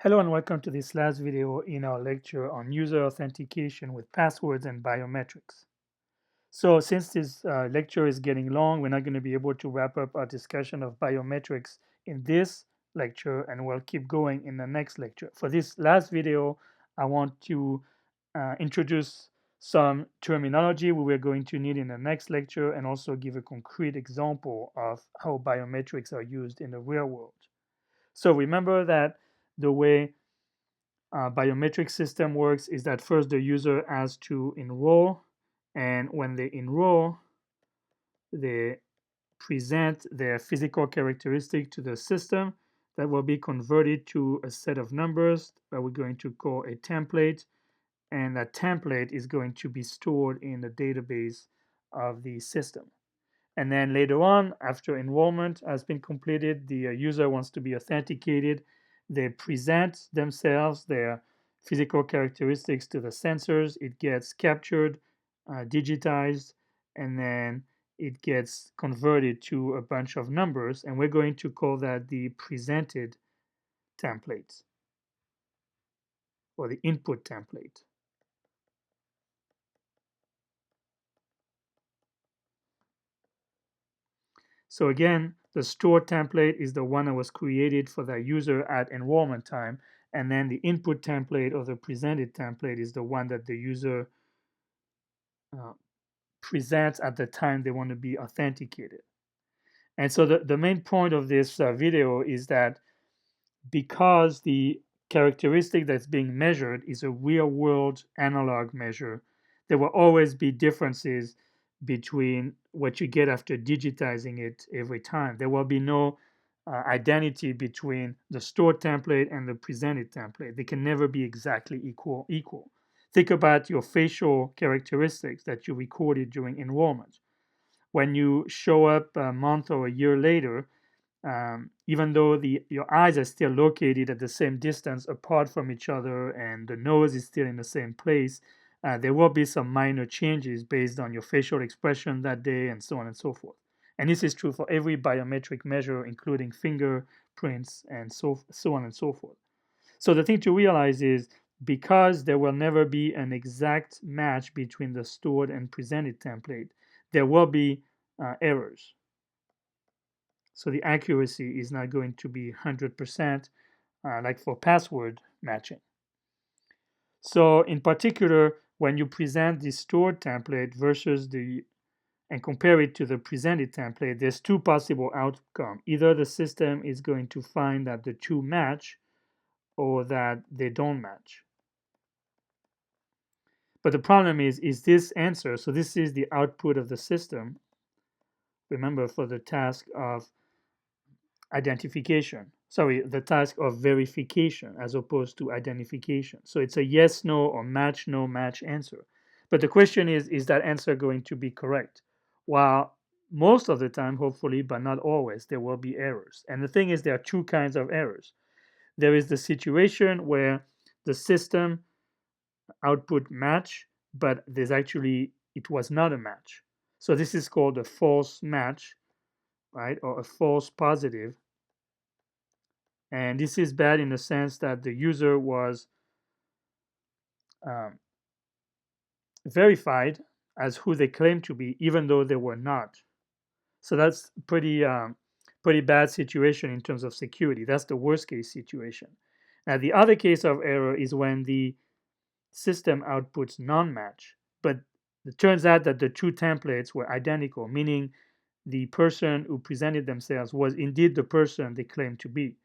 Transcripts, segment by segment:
Hello and welcome to this last video in our lecture on user authentication with passwords and biometrics. So since this lecture is getting long, we're not going to be able to wrap up our discussion of biometrics in this lecture, and we'll keep going in the next lecture. For this last video, I want to introduce some terminology we were going to need in the next lecture and also give a concrete example of how biometrics are used in the real world. So remember that the way biometric system works is that first the user has to enroll, and when they enroll, they present their physical characteristic to the system that will be converted to a set of numbers that we're going to call a template, and that template is going to be stored in the database of the system. And then later on, after enrollment has been completed, the user wants to be authenticated. They present themselves, their physical characteristics to the sensors. It gets captured, digitized, and then it gets converted to a bunch of numbers. And we're going to call that the presented template or the input template. So again, the stored template is the one that was created for the user at enrollment time, and then the input template or the presented template is the one that the user uh, presents at the time they want to be authenticated. And so the main point of this video is that because the characteristic that's being measured is a real world analog measure, there will always be differences between what you get after digitizing it every time. There will be no identity between the stored template and the presented template. They can never be exactly equal. Think about your facial characteristics that you recorded during enrollment. When you show up a month or a year later, even though your eyes are still located at the same distance apart from each other and the nose is still in the same place, there will be some minor changes based on your facial expression that day and so on and so forth. And this is true for every biometric measure, including fingerprints and so on and so forth. So the thing to realize is because there will never be an exact match between the stored and presented template, there will be errors. So the accuracy is not going to be 100% like for password matching. So in particular, when you present the stored template versus and compare it to the presented template, there's two possible outcomes. Either the system is going to find that the two match or that they don't match. But the problem is this answer, so this is the output of the system, remember, for the task of identification. Sorry, the task of verification as opposed to identification. So it's a yes, no, or match, no match answer. But the question is that answer going to be correct? While most of the time, hopefully, but not always, there will be errors. And the thing is, there are two kinds of errors. There is the situation where the system output match, but it was not a match. So this is called a false match, right, or a false positive. And this is bad in the sense that the user was um, verified as who they claim to be, even though they were not. So that's pretty bad situation in terms of security. That's the worst case situation. Now the other case of error is when the system outputs non-match, but it turns out that the two templates were identical, meaning the person who presented themselves was indeed the person they claimed to be.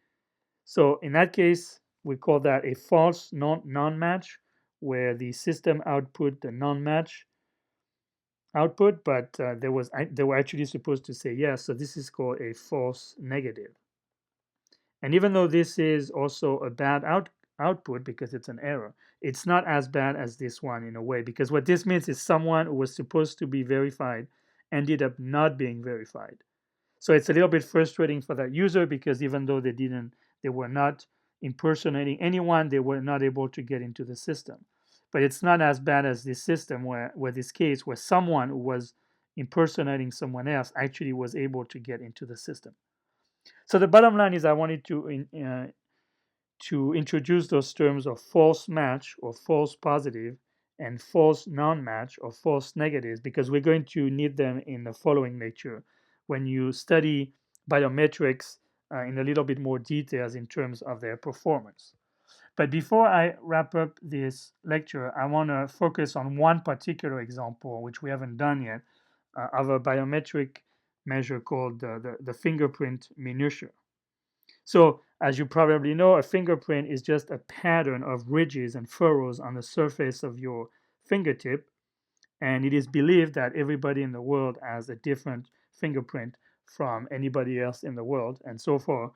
So in that case, we call that a false non-match, where the system output the non-match output, but they were actually supposed to say yes. So this is called a false negative. And even though this is also a bad output because it's an error, it's not as bad as this one in a way, because what this means is someone who was supposed to be verified ended up not being verified. So it's a little bit frustrating for that user because even though they were not impersonating anyone, they were not able to get into the system. But it's not as bad as this system where this case where someone who was impersonating someone else actually was able to get into the system. So the bottom line is I wanted to introduce those terms of false match or false positive and false non-match or false negatives, because we're going to need them in the following lecture when you study biometrics in a little bit more details in terms of their performance. But before I wrap up this lecture, I want to focus on one particular example, which we haven't done yet, of a biometric measure called the fingerprint minutiae. So, as you probably know, a fingerprint is just a pattern of ridges and furrows on the surface of your fingertip. And it is believed that everybody in the world has a different fingerprint from anybody else in the world. And so far,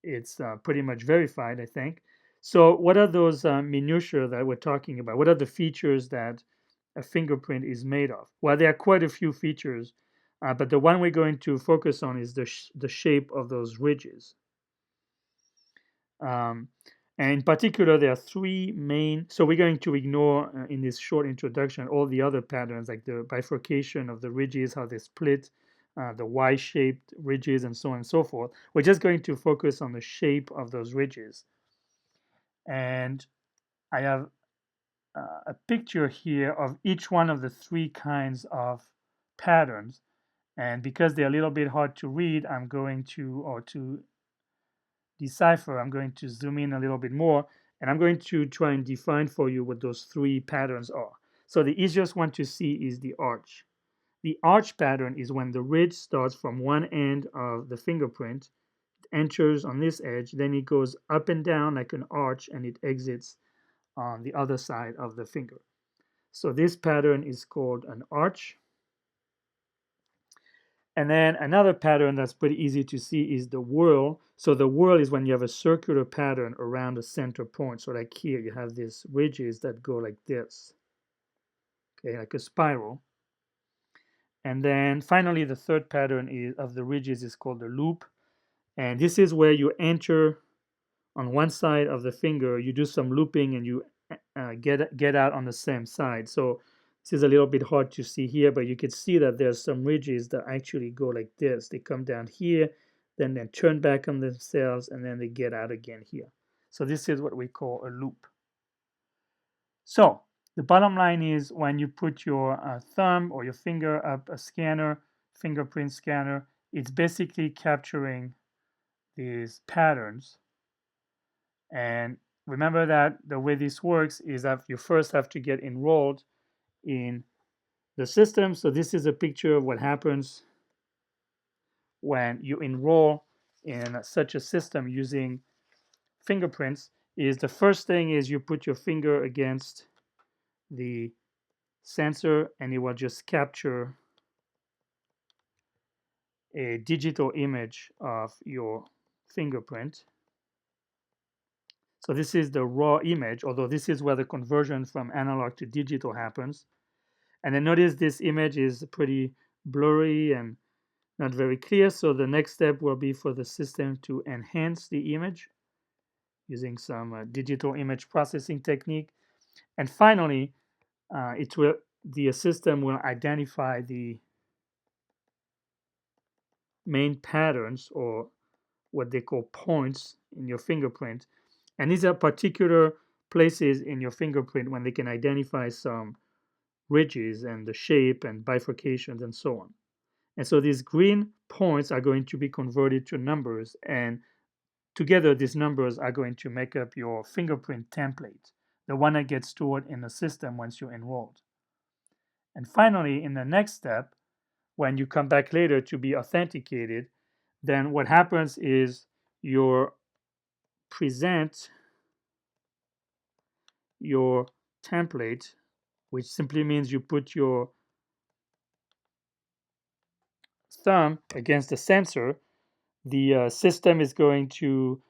it's pretty much verified, I think. So, what are those minutiae that we're talking about? What are the features that a fingerprint is made of? Well, there are quite a few features, but the one we're going to focus on is the shape of those ridges. Um, and in particular, there are three main. So we're going to ignore in this short introduction all the other patterns, like the bifurcation of the ridges, how they split, the Y-shaped ridges, and so on and so forth. We're just going to focus on the shape of those ridges. And I have a picture here of each one of the three kinds of patterns. And because they're a little bit hard to read, I'm going to, or to decipher, I'm going to zoom in a little bit more, and I'm going to try and define for you what those three patterns are. So the easiest one to see is the arch. The arch pattern is when the ridge starts from one end of the fingerprint, enters on this edge, then it goes up and down like an arch, and it exits on the other side of the finger. So this pattern is called an arch. And then another pattern that's pretty easy to see is the whorl. So the whorl is when you have a circular pattern around a center point. So like here, you have these ridges that go like this, okay, like a spiral. And then finally, the third pattern of the ridges is called the loop. And this is where you enter on one side of the finger, you do some looping, and you get out on the same side. So this is a little bit hard to see here, but you can see that there's some ridges that actually go like this. They come down here, then they turn back on themselves, and then they get out again here. So this is what we call a loop. So the bottom line is, when you put your thumb or your finger up a scanner, fingerprint scanner, it's basically capturing these patterns. And remember that the way this works is that you first have to get enrolled in the system. So this is a picture of what happens when you enroll in such a system using fingerprints. Is the first thing is you put your finger against the sensor, and it will just capture a digital image of your fingerprint. So this is the raw image, although this is where the conversion from analog to digital happens. And then notice this image is pretty blurry and not very clear. So the next step will be for the system to enhance the image using some digital image processing technique. And finally, the system will identify the main patterns, or what they call points, in your fingerprint. And these are particular places in your fingerprint when they can identify some ridges and the shape and bifurcations and so on. And so these green points are going to be converted to numbers, and together these numbers are going to make up your fingerprint template, the one that gets stored in the system once you're enrolled. And finally, in the next step, when you come back later to be authenticated, then what happens is you present your template, which simply means you put your thumb against the sensor. The system is going to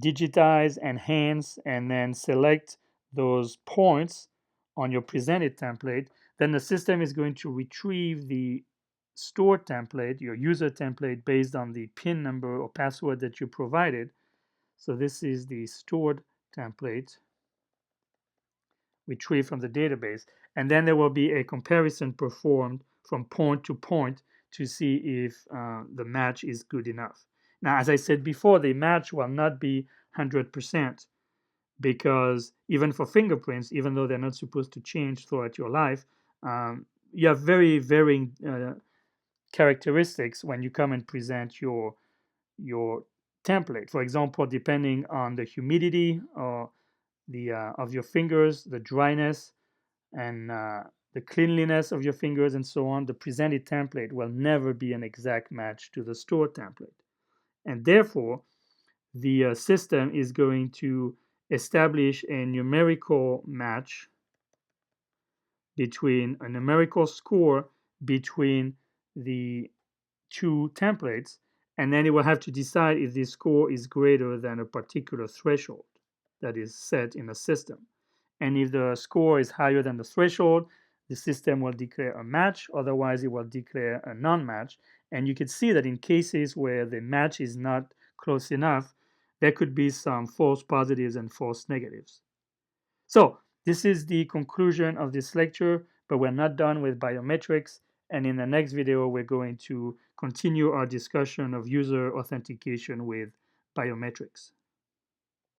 digitize, enhance, and then select those points on your presented template. Then the system is going to retrieve the stored template, your user template, based on the PIN number or password that you provided. So this is the stored template retrieved from the database. And then there will be a comparison performed from point to point to see if the match is good enough. Now, as I said before, the match will not be 100% because even for fingerprints, even though they're not supposed to change throughout your life, you have very varying characteristics when you come and present your template. For example, depending on the humidity or the of your fingers, the dryness, and the cleanliness of your fingers, and so on, the presented template will never be an exact match to the stored template. And therefore, the system is going to establish a numerical match between a numerical score between the two templates, and then it will have to decide if this score is greater than a particular threshold that is set in the system. And if the score is higher than the threshold, the system will declare a match, otherwise it will declare a non-match. And you can see that in cases where the match is not close enough, there could be some false positives and false negatives. So this is the conclusion of this lecture, but we're not done with biometrics. And in the next video, we're going to continue our discussion of user authentication with biometrics.